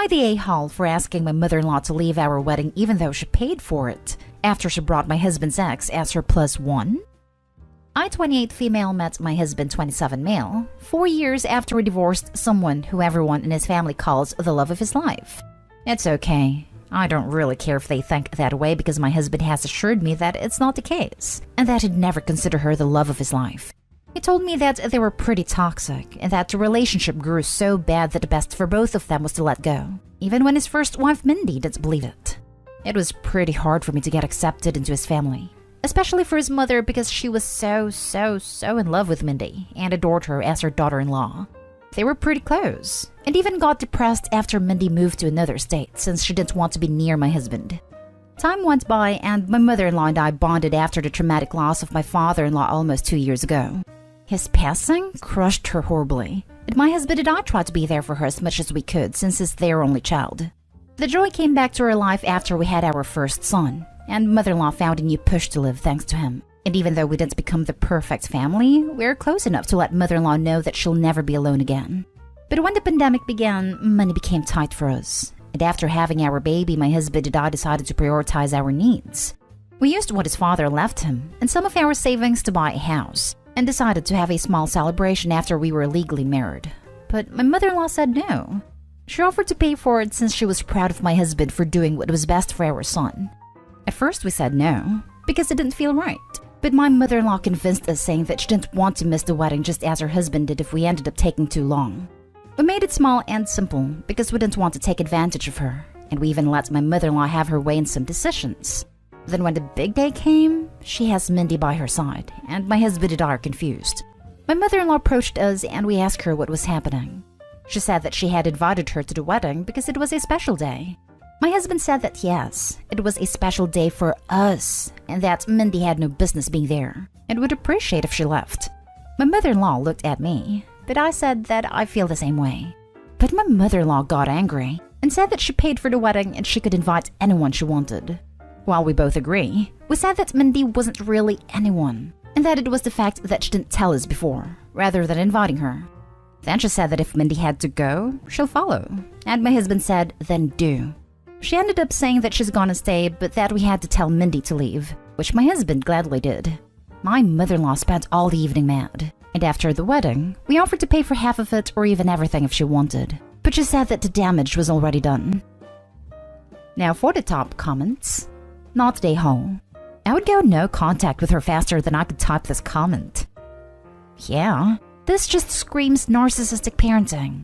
I the a-hole for asking my mother-in-law to leave our wedding even though she paid for it, after she brought my husband's ex as her plus one? I 28 female met my husband 27 male 4 years after we divorced someone who everyone in his family calls the love of his life. It's okay. I don't really care if they think that way because my husband has assured me that it's not the case, and that he'd never consider her the love of his life. He told me that they were pretty toxic, and that the relationship grew so bad that the best for both of them was to let go, even when his first wife Mindy didn't believe it. It was pretty hard for me to get accepted into his family, especially for his mother because she was so in love with Mindy and adored her as her daughter-in-law. They were pretty close, and even got depressed after Mindy moved to another state since she didn't want to be near my husband. Time went by and my mother-in-law and I bonded after the traumatic loss of my father-in-law almost 2 years ago. His passing crushed her horribly, and my husband and I tried to be there for her as much as we could since he's their only child. The joy came back to her life after we had our first son, and mother-in-law found a new push to live thanks to him. And even though we didn't become the perfect family, we're close enough to let mother-in-law know that she'll never be alone again. But when the pandemic began, money became tight for us. And after having our baby, my husband and I decided to prioritize our needs. We used what his father left him and some of our savings to buy a house, and decided to have a small celebration after we were legally married. But my mother-in-law said no. She offered to pay for it since she was proud of my husband for doing what was best for our son. At first we said no, because it didn't feel right. But my mother-in-law convinced us, saying that she didn't want to miss the wedding just as her husband did if we ended up taking too long. We made it small and simple because we didn't want to take advantage of her, and we even let my mother-in-law have her way in some decisions. Then when the big day came, she has Mindy by her side, and my husband and I are confused. My mother-in-law approached us and we asked her what was happening. She said that she had invited her to the wedding because it was a special day. My husband said that yes, it was a special day for us, and that Mindy had no business being there, and would appreciate if she left. My mother-in-law looked at me, but I said that I feel the same way. But my mother-in-law got angry, and said that she paid for the wedding and she could invite anyone she wanted. While we both agree, we said that Mindy wasn't really anyone, and that it was the fact that she didn't tell us before, rather than inviting her. Then she said that if Mindy had to go, she'll follow, and my husband said, then do. She ended up saying that she's gonna stay, but that we had to tell Mindy to leave, which my husband gladly did. My mother-in-law spent all the evening mad, and after the wedding, we offered to pay for half of it or even everything if she wanted, but she said that the damage was already done. Now for the top comments. Not day home. I would go no contact with her faster than I could type this comment. Yeah, this just screams narcissistic parenting.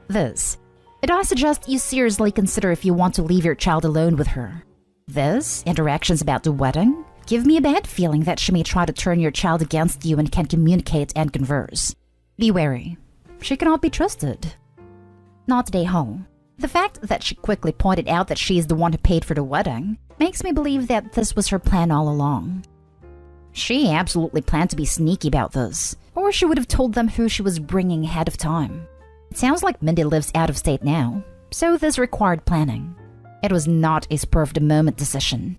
This. And I suggest you seriously consider if you want to leave your child alone with her. This, interactions about the wedding, give me a bad feeling that she may try to turn your child against you and can communicate and converse. Be wary. She cannot be trusted. Not day home. The fact that she quickly pointed out that she is the one who paid for the wedding makes me believe that this was her plan all along. She absolutely planned to be sneaky about this, or she would have told them who she was bringing ahead of time. It sounds like Mindy lives out of state now, so this required planning. It was not a spur-of-the-moment decision.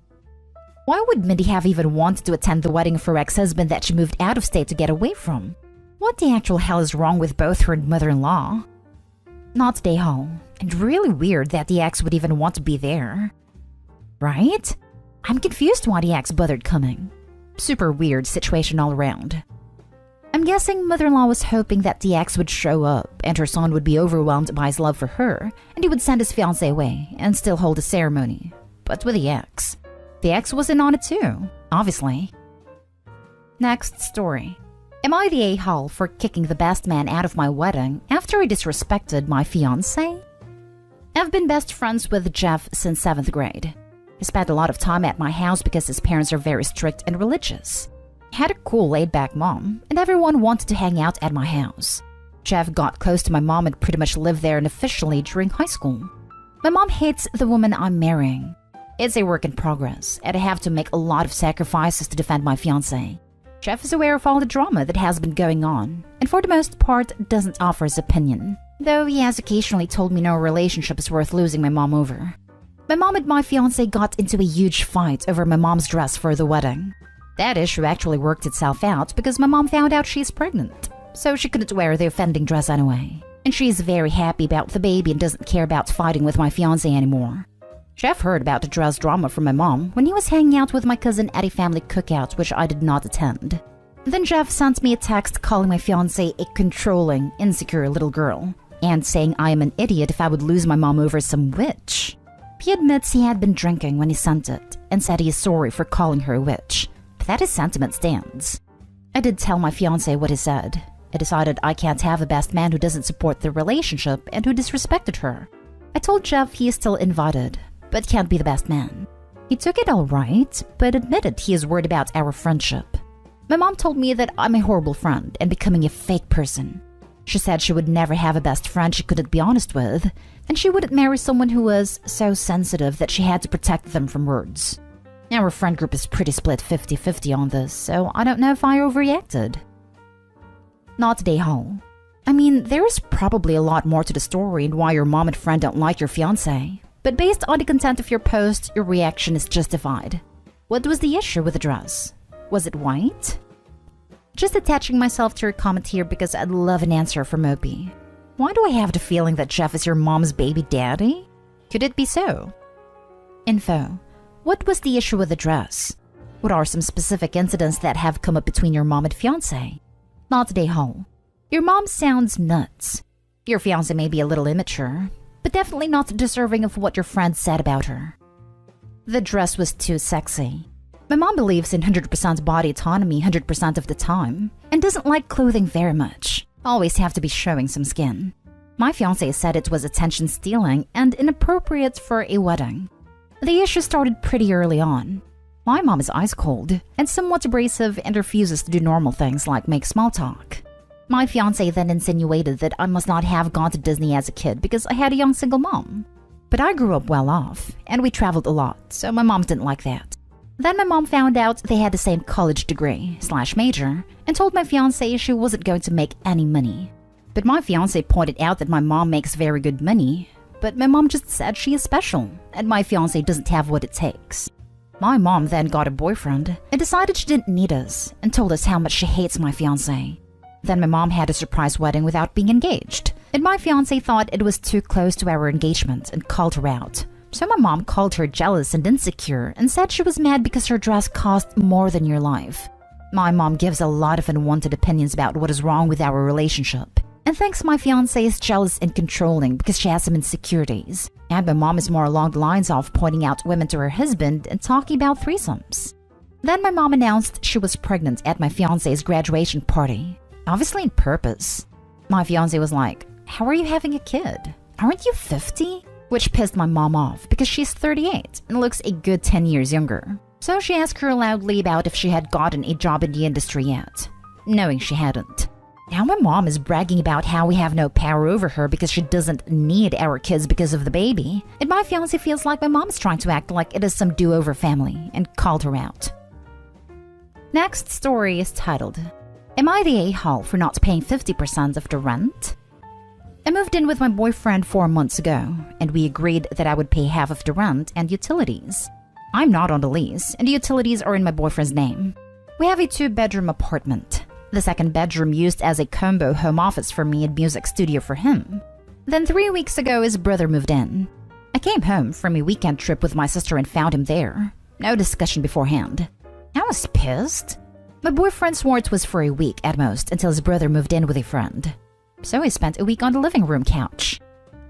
Why would Mindy have even wanted to attend the wedding of her ex-husband that she moved out of state to get away from? What the actual hell is wrong with both her and mother-in-law? Not day home, and really weird that the ex would even want to be there. Right? I'm confused why the ex bothered coming. Super weird situation all around. I'm guessing mother-in-law was hoping that the ex would show up and her son would be overwhelmed by his love for her and he would send his fiancée away and still hold a ceremony. But with the ex. The ex was in on it too, obviously. Next story. Am I the a-hole for kicking the best man out of my wedding after he disrespected my fiancé? I've been best friends with Jeff since 7th grade. He spent a lot of time at my house because his parents are very strict and religious. He had a cool laid-back mom, and everyone wanted to hang out at my house. Jeff got close to my mom and pretty much lived there unofficially during high school. My mom hates the woman I'm marrying. It's a work in progress, and I have to make a lot of sacrifices to defend my fiancé. Jeff is aware of all the drama that has been going on, and for the most part doesn't offer his opinion, though he has occasionally told me no relationship is worth losing my mom over. My mom and my fiancé got into a huge fight over my mom's dress for the wedding. That issue actually worked itself out because my mom found out she's pregnant, so she couldn't wear the offending dress anyway. And she's very happy about the baby and doesn't care about fighting with my fiancé anymore. Jeff heard about the dress drama from my mom when he was hanging out with my cousin at a family cookout, which I did not attend. Then Jeff sent me a text calling my fiancé a controlling, insecure little girl, and saying I am an idiot if I would lose my mom over some witch. He admits he had been drinking when he sent it, and said he is sorry for calling her a witch, but that his sentiment stands. I did tell my fiancé what he said. I decided I can't have a best man who doesn't support the relationship and who disrespected her. I told Jeff he is still invited, but can't be the best man. He took it all right, but admitted he is worried about our friendship. My mom told me that I'm a horrible friend and becoming a fake person. She said she would never have a best friend she couldn't be honest with, and she wouldn't marry someone who was so sensitive that she had to protect them from words. Our friend group is pretty split 50-50 on this, so I don't know if I overreacted. Not today, Hall. I mean, there's probably a lot more to the story and why your mom and friend don't like your fiancé, but based on the content of your post, your reaction is justified. What was the issue with the dress? Was it white? Just attaching myself to your comment here because I'd love an answer from Opie. Why do I have the feeling that Jeff is your mom's baby daddy? Could it be so? Info. What was the issue with the dress? What are some specific incidents that have come up between your mom and fiancé? Not today, Hall. Your mom sounds nuts. Your fiancé may be a little immature, but definitely not deserving of what your friend said about her. The dress was too sexy. My mom believes in 100% body autonomy 100% of the time, and doesn't like clothing very much. Always have to be showing some skin. My fiancé said it was attention stealing and inappropriate for a wedding. The issue started pretty early on. My mom is ice cold and somewhat abrasive and refuses to do normal things like make small talk. My fiancé then insinuated that I must not have gone to Disney as a kid because I had a young single mom. But I grew up well off, and we traveled a lot, so my mom didn't like that. Then my mom found out they had the same college degree/major and told my fiancé she wasn't going to make any money. But my fiancé pointed out that my mom makes very good money, but my mom just said she is special and my fiancé doesn't have what it takes. My mom then got a boyfriend and decided she didn't need us and told us how much she hates my fiancé. Then my mom had a surprise wedding without being engaged, and my fiancé thought it was too close to our engagement and called her out. So my mom called her jealous and insecure and said she was mad because her dress cost more than your life. My mom gives a lot of unwanted opinions about what is wrong with our relationship and thinks my fiancé is jealous and controlling because she has some insecurities. And my mom is more along the lines of pointing out women to her husband and talking about threesomes. Then my mom announced she was pregnant at my fiancé's graduation party, obviously on purpose. My fiancé was like, "How are you having a kid? Aren't you 50? Which pissed my mom off because she's 38 and looks a good 10 years younger. So she asked her loudly about if she had gotten a job in the industry yet, knowing she hadn't. Now my mom is bragging about how we have no power over her because she doesn't need our kids because of the baby, and my fiancé feels like my mom is trying to act like it is some do-over family and called her out. Next story is titled, Am I the a-hole for not paying 50% of the rent? I moved in with my boyfriend 4 months ago, and we agreed that I would pay half of the rent and utilities. I'm not on the lease, and the utilities are in my boyfriend's name. We have a 2-bedroom apartment. The second bedroom used as a combo home office for me and music studio for him. Then 3 weeks ago, his brother moved in. I came home from a weekend trip with my sister and found him there. No discussion beforehand. I was pissed. My boyfriend swore it was for a week at most until his brother moved in with a friend. So I spent a week on the living room couch.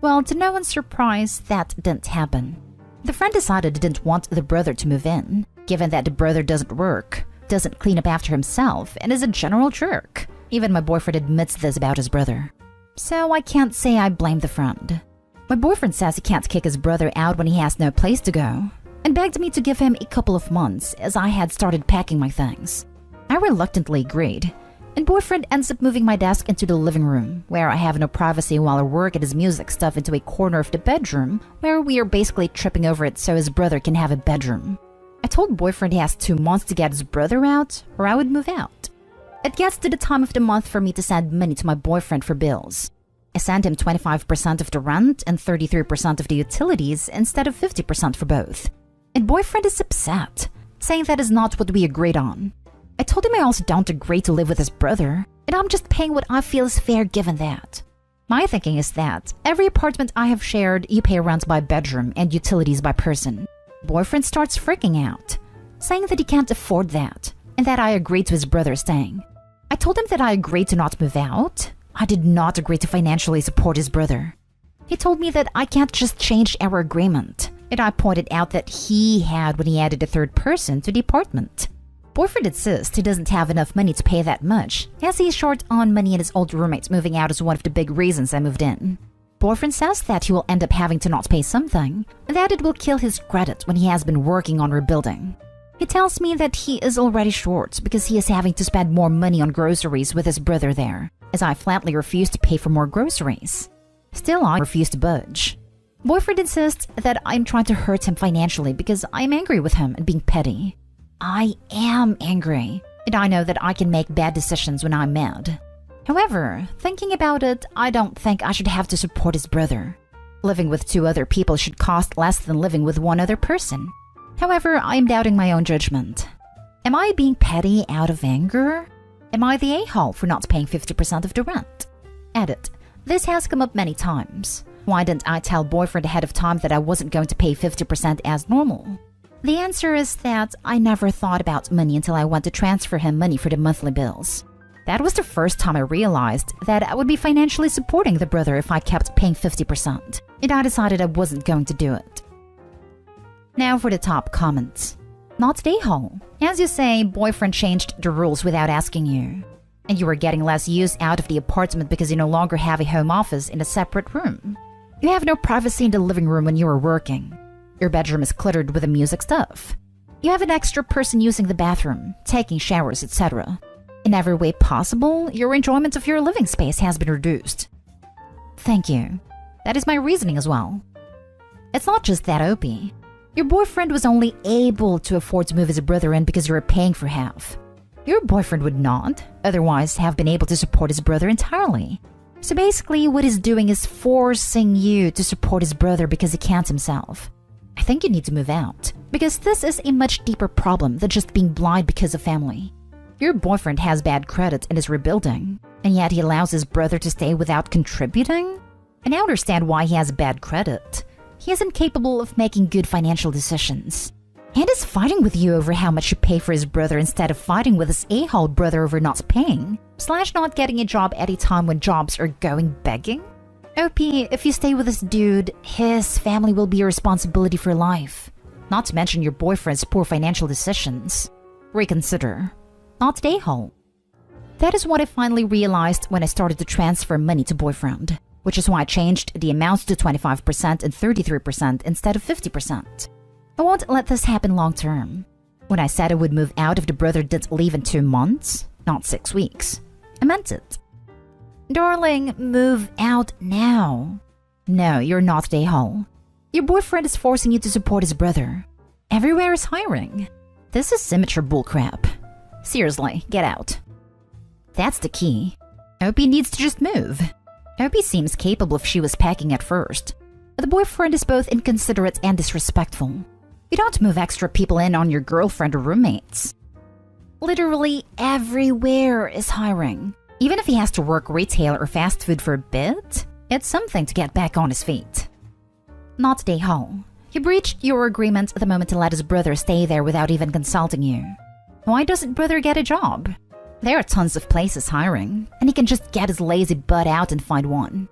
Well, to no one's surprise, that didn't happen. The friend decided he didn't want the brother to move in, given that the brother doesn't work, doesn't clean up after himself, and is a general jerk. Even my boyfriend admits this about his brother. So I can't say I blame the friend. My boyfriend says he can't kick his brother out when he has no place to go, and begged me to give him a couple of months as I had started packing my things. I reluctantly agreed, and boyfriend ends up moving my desk into the living room, where I have no privacy while I work at his music stuff, into a corner of the bedroom, where we are basically tripping over it so his brother can have a bedroom. I told boyfriend he has 2 months to get his brother out, or I would move out. It gets to the time of the month for me to send money to my boyfriend for bills. I send him 25% of the rent and 33% of the utilities instead of 50% for both. And boyfriend is upset, saying that is not what we agreed on. I told him I also don't agree to live with his brother, and I'm just paying what I feel is fair given that. My thinking is that every apartment I have shared, you pay rent by bedroom and utilities by person. Boyfriend starts freaking out, saying that he can't afford that, and that I agreed to his brother staying. I told him that I agreed to not move out. I did not agree to financially support his brother. He told me that I can't just change our agreement, and I pointed out that he had when he added a third person to the apartment. Boyfriend insists he doesn't have enough money to pay that much, as he's short on money and his old roommate moving out is one of the big reasons I moved in. Boyfriend says that he will end up having to not pay something, and that it will kill his credit when he has been working on rebuilding. He tells me that he is already short because he is having to spend more money on groceries with his brother there, as I flatly refuse to pay for more groceries. Still, I refuse to budge. Boyfriend insists that I'm trying to hurt him financially because I'm angry with him and being petty. I am angry, and I know that I can make bad decisions when I'm mad. However, thinking about it, I don't think I should have to support his brother. Living with 2 other people should cost less than living with 1 other person. However, I am doubting my own judgment. Am I being petty out of anger? Am I the a-hole for not paying 50% of the rent? Edit. This has come up many times. Why didn't I tell boyfriend ahead of time that I wasn't going to pay 50% as normal? The answer is that I never thought about money until I went to transfer him money for the monthly bills. That was the first time I realized that I would be financially supporting the brother if I kept paying 50%, and I decided I wasn't going to do it. Now for the top comments. Not the a-hole. As you say, boyfriend changed the rules without asking you. And you were getting less use out of the apartment because you no longer have a home office in a separate room. You have no privacy in the living room when you are working. Your bedroom is cluttered with the music stuff. You have an extra person using the bathroom, taking showers, etc. In every way possible, your enjoyment of your living space has been reduced. Thank you. That is my reasoning as well. It's not just that, Opie. Your boyfriend was only able to afford to move his brother in because you were paying for half. Your boyfriend would not, otherwise, have been able to support his brother entirely. So basically, what he's doing is forcing you to support his brother because he can't himself. I think you need to move out, because this is a much deeper problem than just being blind because of family. Your boyfriend has bad credit and is rebuilding, and yet he allows his brother to stay without contributing? And I understand why he has bad credit. He is incapable of making good financial decisions. And is fighting with you over how much you pay for his brother instead of fighting with his a-hole brother over not paying, / not getting a job at a time when jobs are going begging? OP, if you stay with this dude, his family will be your responsibility for life. Not to mention your boyfriend's poor financial decisions. Reconsider. Not the a-hole. That is what I finally realized when I started to transfer money to boyfriend, which is why I changed the amounts to 25% and 33% instead of 50%. I won't let this happen long term. When I said I would move out if the brother didn't leave in 2 months, not 6 weeks, I meant it. Darling, move out now. No, you're not the a-hole. Your boyfriend is forcing you to support his brother. Everywhere is hiring. This is immature bullcrap. Seriously, get out. That's the key. Opie needs to just move. Opie seems capable if she was packing at first. But the boyfriend is both inconsiderate and disrespectful. You don't move extra people in on your girlfriend or roommates. Literally everywhere is hiring. Even if he has to work retail or fast food for a bit, it's something to get back on his feet. Not the a-hole. You breached your agreement the moment to let his brother stay there without even consulting you. Why doesn't brother get a job? There are tons of places hiring, and he can just get his lazy butt out and find one.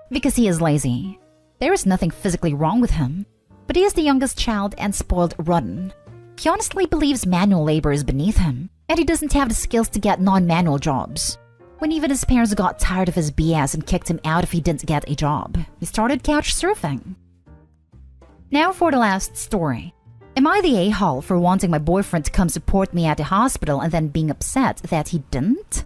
Because he is lazy. There is nothing physically wrong with him, but he is the youngest child and spoiled rotten. He honestly believes manual labor is beneath him, and he doesn't have the skills to get non-manual jobs. When even his parents got tired of his BS and kicked him out if he didn't get a job, he started couch surfing. Now for the last story. Am I the a-hole for wanting my boyfriend to come support me at the hospital and then being upset that he didn't?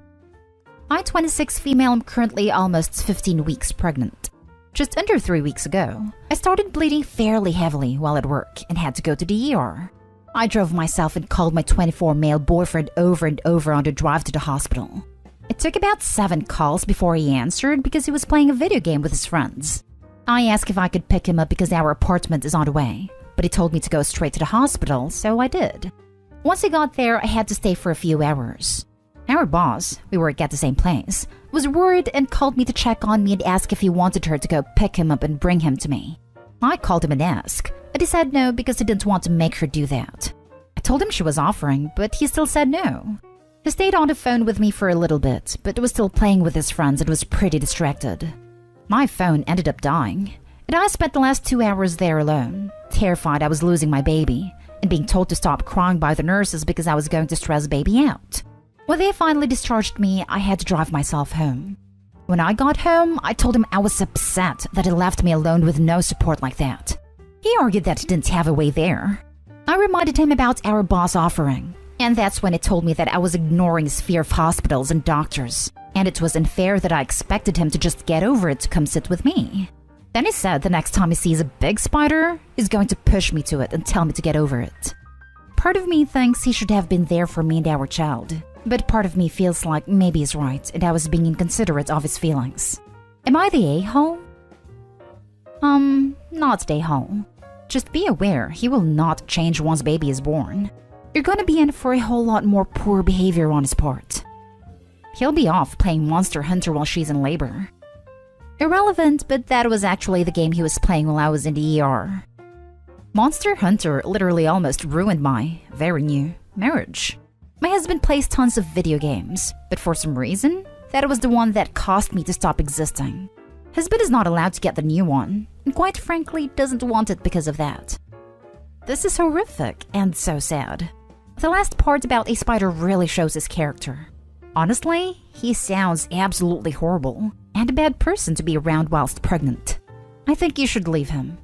I'm 26 female, I'm currently almost 15 weeks pregnant. Just under 3 weeks ago, I started bleeding fairly heavily while at work and had to go to the ER. I drove myself and called my 24 male boyfriend over and over on the drive to the hospital. It took about 7 calls before he answered because he was playing a video game with his friends. I asked if I could pick him up because our apartment is on the way, but he told me to go straight to the hospital, so I did. Once I got there, I had to stay for a few hours. Our boss, we work at the same place, was worried and called me to check on me and ask if he wanted her to go pick him up and bring him to me. I called him and asked, but he said no because he didn't want to make her do that. I told him she was offering, but he still said no. He stayed on the phone with me for a little bit, but was still playing with his friends and was pretty distracted. My phone ended up dying, and I spent the last 2 hours there alone, terrified I was losing my baby, and being told to stop crying by the nurses because I was going to stress baby out. When they finally discharged me, I had to drive myself home. When I got home, I told him I was upset that he left me alone with no support like that. He argued that he didn't have a way there. I reminded him about our boss offering, and that's when he told me that I was ignoring his fear of hospitals and doctors, and it was unfair that I expected him to just get over it to come sit with me. Then he said the next time he sees a big spider, he's going to push me to it and tell me to get over it. Part of me thinks he should have been there for me and our child, but part of me feels like maybe he's right and I was being inconsiderate of his feelings. Am I the a-hole? Not the a-hole. Just be aware he will not change once baby is born. You're gonna be in for a whole lot more poor behavior on his part. He'll be off playing Monster Hunter while she's in labor. Irrelevant, but that was actually the game he was playing while I was in the ER. Monster Hunter literally almost ruined my, very new, marriage. My husband plays tons of video games, but for some reason, that was the one that caused me to stop existing. Husband is not allowed to get the new one, and quite frankly doesn't want it because of that. This is horrific and so sad. The last part about a spider really shows his character. Honestly, he sounds absolutely horrible, and a bad person to be around whilst pregnant. I think you should leave him.